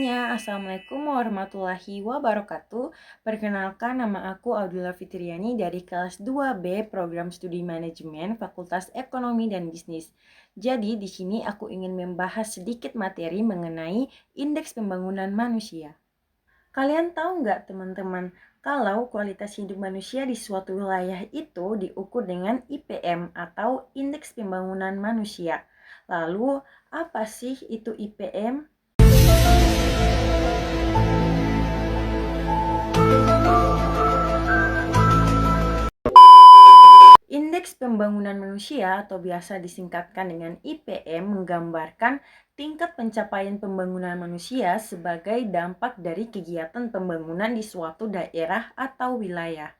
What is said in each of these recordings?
semuanya, Assalamualaikum warahmatullahi wabarakatuh. Perkenalkan, nama aku Audila Fitriani dari kelas 2B Program Studi Manajemen Fakultas Ekonomi dan Bisnis. Jadi di sini aku ingin membahas sedikit materi mengenai indeks pembangunan manusia. Kalian tahu nggak teman-teman, kalau kualitas hidup manusia di suatu wilayah itu diukur dengan IPM atau Indeks Pembangunan Manusia. Lalu, apa sih itu IPM? Indeks Pembangunan Manusia atau biasa disingkatkan dengan IPM menggambarkan tingkat pencapaian pembangunan manusia sebagai dampak dari kegiatan pembangunan di suatu daerah atau wilayah.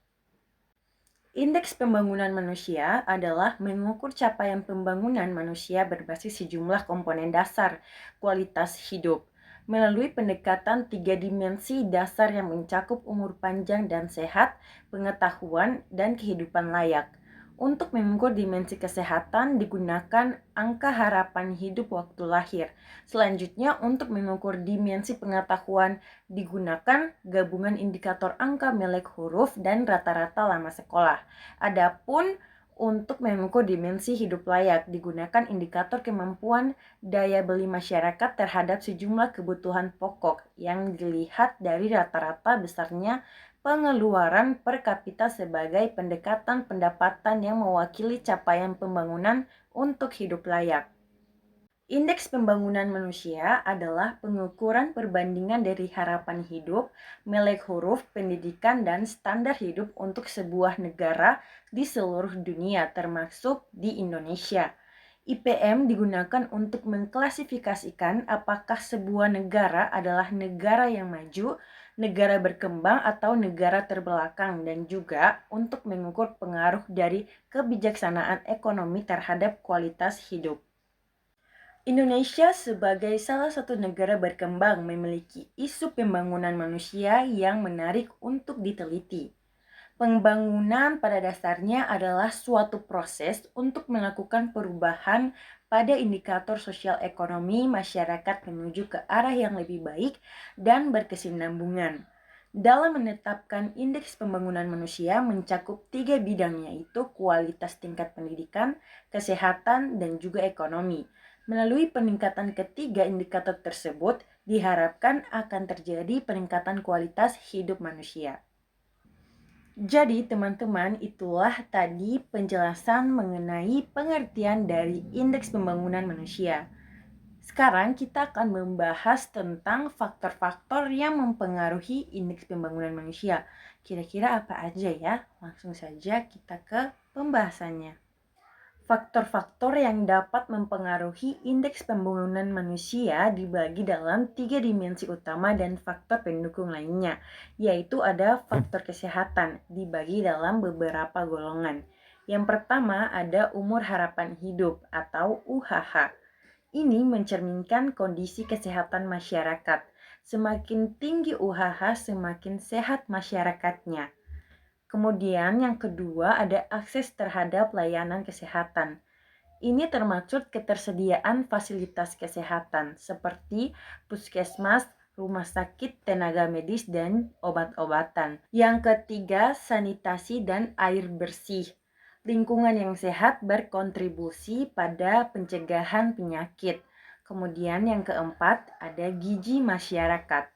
Indeks pembangunan manusia adalah mengukur capaian pembangunan manusia berbasis sejumlah komponen dasar kualitas hidup melalui pendekatan 3 dimensi dasar yang mencakup umur panjang dan sehat, pengetahuan, dan kehidupan layak. Untuk mengukur dimensi kesehatan digunakan angka harapan hidup waktu lahir. Selanjutnya, untuk mengukur dimensi pengetahuan digunakan gabungan indikator angka melek huruf dan rata-rata lama sekolah. Adapun untuk mengukur dimensi hidup layak digunakan indikator kemampuan daya beli masyarakat terhadap sejumlah kebutuhan pokok yang dilihat dari rata-rata besarnya pengeluaran per kapita sebagai pendekatan pendapatan yang mewakili capaian pembangunan untuk hidup layak. Indeks pembangunan manusia adalah pengukuran perbandingan dari harapan hidup, melek huruf, pendidikan, dan standar hidup untuk sebuah negara di seluruh dunia, termasuk di Indonesia. IPM digunakan untuk mengklasifikasikan apakah sebuah negara adalah negara yang maju, negara berkembang, atau negara terbelakang, dan juga untuk mengukur pengaruh dari kebijaksanaan ekonomi terhadap kualitas hidup. Indonesia sebagai salah satu negara berkembang memiliki isu pembangunan manusia yang menarik untuk diteliti. Pembangunan pada dasarnya adalah suatu proses untuk melakukan perubahan pada indikator sosial ekonomi masyarakat menuju ke arah yang lebih baik dan berkesinambungan. Dalam menetapkan indeks pembangunan manusia mencakup 3 bidang, yaitu kualitas tingkat pendidikan, kesehatan, dan juga ekonomi. Melalui peningkatan ketiga indikator tersebut, diharapkan akan terjadi peningkatan kualitas hidup manusia. Jadi teman-teman, itulah tadi penjelasan mengenai pengertian dari indeks pembangunan manusia. Sekarang kita akan membahas tentang faktor-faktor yang mempengaruhi indeks pembangunan manusia. Kira-kira apa aja ya? Langsung saja kita ke pembahasannya. Faktor-faktor yang dapat mempengaruhi indeks pembangunan manusia dibagi dalam 3 dimensi utama dan faktor pendukung lainnya, yaitu ada faktor kesehatan dibagi dalam beberapa golongan. Yang pertama ada umur harapan hidup atau UHH. Ini mencerminkan kondisi kesehatan masyarakat. Semakin tinggi UHH, semakin sehat masyarakatnya. Kemudian yang kedua ada akses terhadap layanan kesehatan. Ini termaksud ketersediaan fasilitas kesehatan seperti puskesmas, rumah sakit, tenaga medis, dan obat-obatan. Yang ketiga, sanitasi dan air bersih. Lingkungan yang sehat berkontribusi pada pencegahan penyakit. Kemudian yang keempat, ada gizi masyarakat.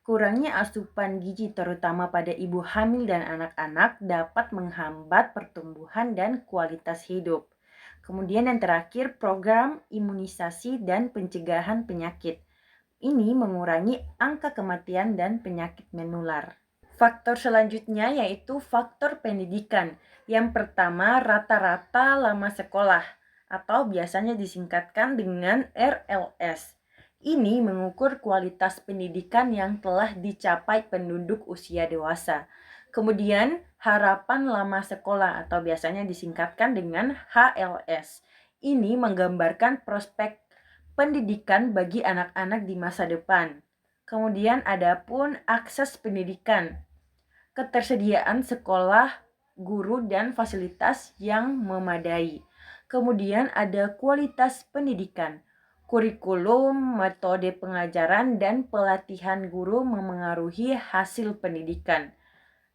Kurangnya asupan gizi terutama pada ibu hamil dan anak-anak dapat menghambat pertumbuhan dan kualitas hidup. Kemudian yang terakhir, program imunisasi dan pencegahan penyakit. Ini mengurangi angka kematian dan penyakit menular. Faktor selanjutnya yaitu faktor pendidikan. Yang pertama, rata-rata lama sekolah atau biasanya disingkatkan dengan RLS. Ini mengukur kualitas pendidikan yang telah dicapai penduduk usia dewasa. Kemudian, harapan lama sekolah atau biasanya disingkatkan dengan HLS. Ini menggambarkan prospek pendidikan bagi anak-anak di masa depan. Kemudian ada pun akses pendidikan, ketersediaan sekolah, guru, dan fasilitas yang memadai. Kemudian ada kualitas pendidikan, Kurikulum, metode pengajaran, dan pelatihan guru memengaruhi hasil pendidikan.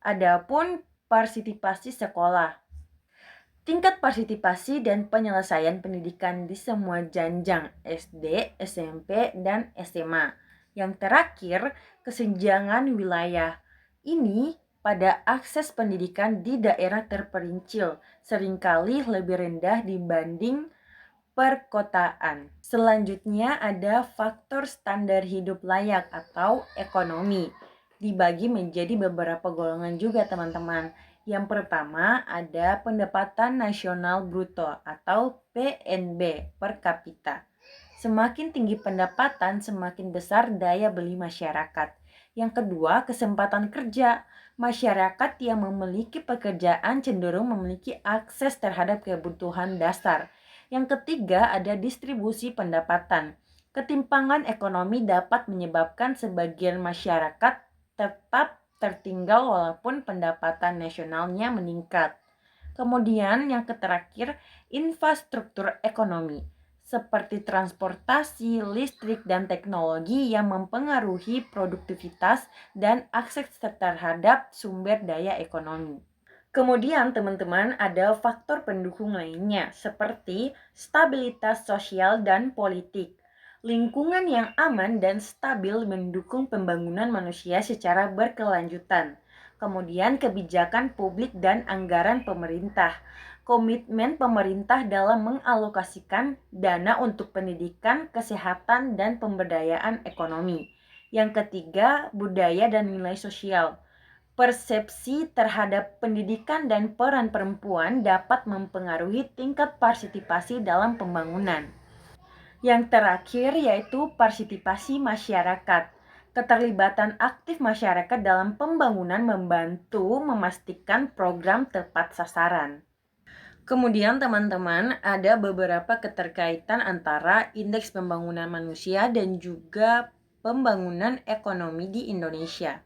Adapun partisipasi sekolah, tingkat partisipasi dan penyelesaian pendidikan di semua jenjang SD, SMP, dan SMA. Yang terakhir, kesenjangan wilayah. Ini pada akses pendidikan di daerah terperincil seringkali lebih rendah dibanding perkotaan. Selanjutnya ada faktor standar hidup layak atau ekonomi. Dibagi menjadi beberapa golongan juga teman-teman. Yang pertama ada pendapatan nasional bruto atau PNB per kapita. Semakin tinggi pendapatan, semakin besar daya beli masyarakat. Yang kedua, kesempatan kerja. Masyarakat yang memiliki pekerjaan cenderung memiliki akses terhadap kebutuhan dasar. Yang ketiga, ada distribusi pendapatan. Ketimpangan ekonomi dapat menyebabkan sebagian masyarakat tetap tertinggal walaupun pendapatan nasionalnya meningkat. Kemudian yang terakhir, infrastruktur ekonomi seperti transportasi, listrik, dan teknologi yang mempengaruhi produktivitas dan akses terhadap sumber daya ekonomi. Kemudian teman-teman ada faktor pendukung lainnya seperti stabilitas sosial dan politik. Lingkungan yang aman dan stabil mendukung pembangunan manusia secara berkelanjutan. Kemudian kebijakan publik dan anggaran pemerintah. Komitmen pemerintah dalam mengalokasikan dana untuk pendidikan, kesehatan, dan pemberdayaan ekonomi. Yang ketiga, budaya dan nilai sosial. Persepsi terhadap pendidikan dan peran perempuan dapat mempengaruhi tingkat partisipasi dalam pembangunan. Yang terakhir yaitu partisipasi masyarakat. Keterlibatan aktif masyarakat dalam pembangunan membantu memastikan program tepat sasaran. Kemudian teman-teman ada beberapa keterkaitan antara indeks pembangunan manusia dan juga pembangunan ekonomi di Indonesia.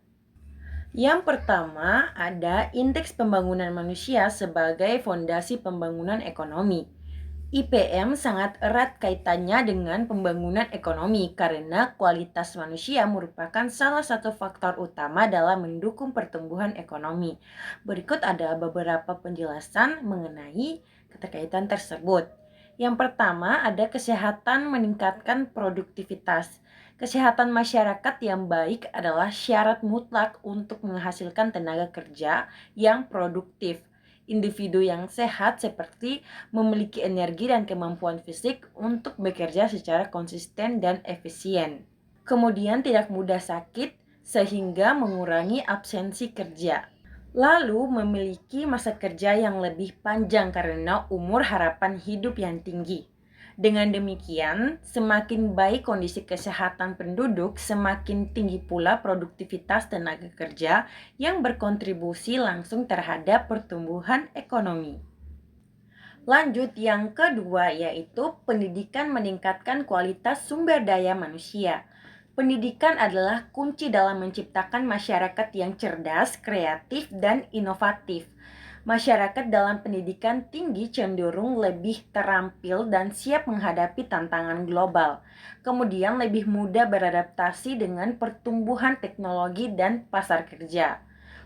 Yang pertama ada indeks pembangunan manusia sebagai fondasi pembangunan ekonomi. IPM sangat erat kaitannya dengan pembangunan ekonomi karena kualitas manusia merupakan salah satu faktor utama dalam mendukung pertumbuhan ekonomi. Berikut ada beberapa penjelasan mengenai keterkaitan tersebut. Yang pertama ada kesehatan meningkatkan produktivitas. Kesehatan masyarakat yang baik adalah syarat mutlak untuk menghasilkan tenaga kerja yang produktif. Individu yang sehat seperti memiliki energi dan kemampuan fisik untuk bekerja secara konsisten dan efisien. Kemudian tidak mudah sakit sehingga mengurangi absensi kerja. Lalu memiliki masa kerja yang lebih panjang karena umur harapan hidup yang tinggi. Dengan demikian, semakin baik kondisi kesehatan penduduk, semakin tinggi pula produktivitas tenaga kerja yang berkontribusi langsung terhadap pertumbuhan ekonomi. Lanjut yang kedua yaitu pendidikan meningkatkan kualitas sumber daya manusia. Pendidikan adalah kunci dalam menciptakan masyarakat yang cerdas, kreatif, dan inovatif. Masyarakat dalam pendidikan tinggi cenderung lebih terampil dan siap menghadapi tantangan global. Kemudian lebih mudah beradaptasi dengan pertumbuhan teknologi dan pasar kerja.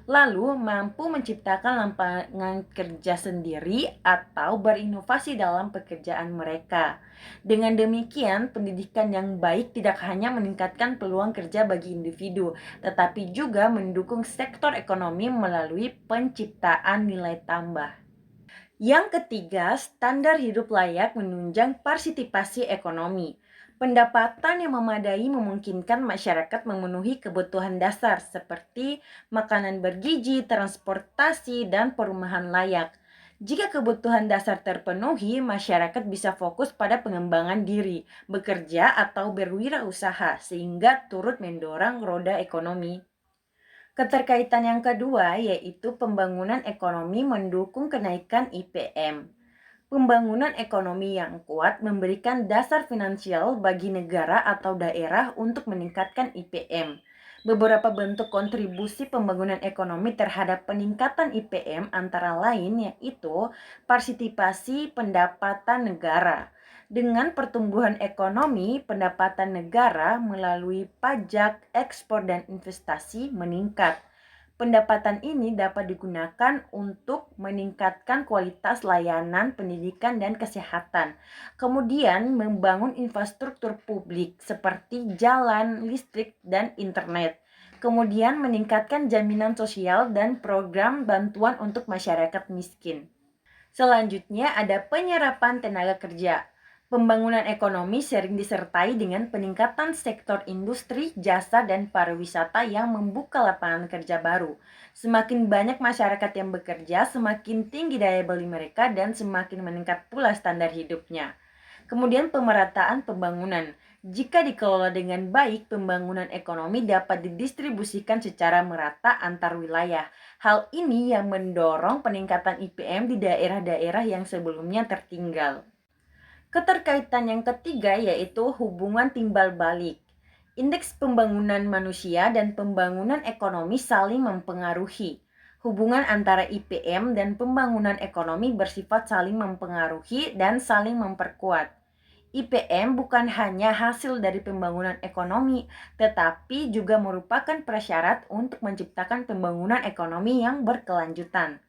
Lalu mampu menciptakan lapangan kerja sendiri atau berinovasi dalam pekerjaan mereka. Dengan demikian, pendidikan yang baik tidak hanya meningkatkan peluang kerja bagi individu, tetapi juga mendukung sektor ekonomi melalui penciptaan nilai tambah. Yang ketiga, standar hidup layak menunjang partisipasi ekonomi. Pendapatan yang memadai memungkinkan masyarakat memenuhi kebutuhan dasar seperti makanan bergizi, transportasi, dan perumahan layak. Jika kebutuhan dasar terpenuhi, masyarakat bisa fokus pada pengembangan diri, bekerja atau berwirausaha sehingga turut mendorong roda ekonomi. Keterkaitan yang kedua yaitu pembangunan ekonomi mendukung kenaikan IPM. Pembangunan ekonomi yang kuat memberikan dasar finansial bagi negara atau daerah untuk meningkatkan IPM. Beberapa bentuk kontribusi pembangunan ekonomi terhadap peningkatan IPM antara lain yaitu partisipasi pendapatan negara. Dengan pertumbuhan ekonomi, pendapatan negara melalui pajak, ekspor, dan investasi meningkat. Pendapatan ini dapat digunakan untuk meningkatkan kualitas layanan pendidikan dan kesehatan. Kemudian membangun infrastruktur publik seperti jalan, listrik, dan internet. Kemudian meningkatkan jaminan sosial dan program bantuan untuk masyarakat miskin. Selanjutnya ada penyerapan tenaga kerja. Pembangunan ekonomi sering disertai dengan peningkatan sektor industri, jasa, dan pariwisata yang membuka lapangan kerja baru. Semakin banyak masyarakat yang bekerja, semakin tinggi daya beli mereka dan semakin meningkat pula standar hidupnya. Kemudian pemerataan pembangunan. Jika dikelola dengan baik, pembangunan ekonomi dapat didistribusikan secara merata antar wilayah. Hal ini yang mendorong peningkatan IPM di daerah-daerah yang sebelumnya tertinggal. Keterkaitan yang ketiga yaitu hubungan timbal balik. Indeks pembangunan manusia dan pembangunan ekonomi saling mempengaruhi. Hubungan antara IPM dan pembangunan ekonomi bersifat saling mempengaruhi dan saling memperkuat. IPM bukan hanya hasil dari pembangunan ekonomi, tetapi juga merupakan prasyarat untuk menciptakan pembangunan ekonomi yang berkelanjutan.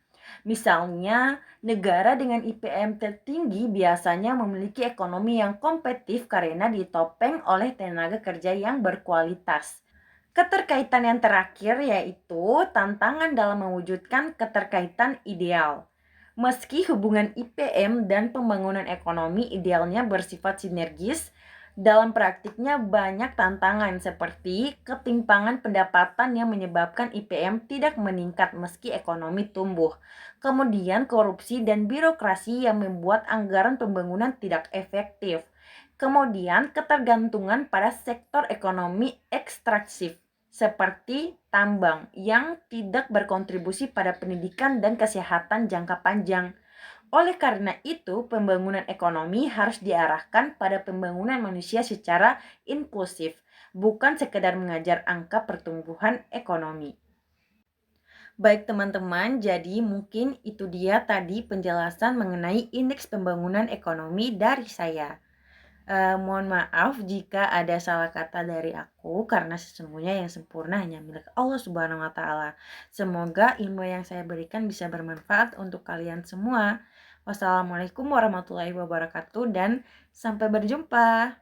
Misalnya, negara dengan IPM tertinggi biasanya memiliki ekonomi yang kompetitif karena ditopeng oleh tenaga kerja yang berkualitas. Keterkaitan yang terakhir yaitu tantangan dalam mewujudkan keterkaitan ideal. Meski hubungan IPM dan pembangunan ekonomi idealnya bersifat sinergis, dalam praktiknya banyak tantangan seperti ketimpangan pendapatan yang menyebabkan IPM tidak meningkat meski ekonomi tumbuh. Kemudian korupsi dan birokrasi yang membuat anggaran pembangunan tidak efektif. Kemudian ketergantungan pada sektor ekonomi ekstraktif seperti tambang yang tidak berkontribusi pada pendidikan dan kesehatan jangka panjang. Oleh karena itu, pembangunan ekonomi harus diarahkan pada pembangunan manusia secara inklusif, bukan sekedar mengajar angka pertumbuhan ekonomi. Baik teman-teman, jadi mungkin itu dia tadi penjelasan mengenai indeks pembangunan ekonomi dari saya. Mohon maaf jika ada salah kata dari aku karena sesungguhnya yang sempurna hanya milik Allah Subhanahu wa taala. Semoga ilmu yang saya berikan bisa bermanfaat untuk kalian semua. Wassalamualaikum warahmatullahi wabarakatuh dan sampai berjumpa.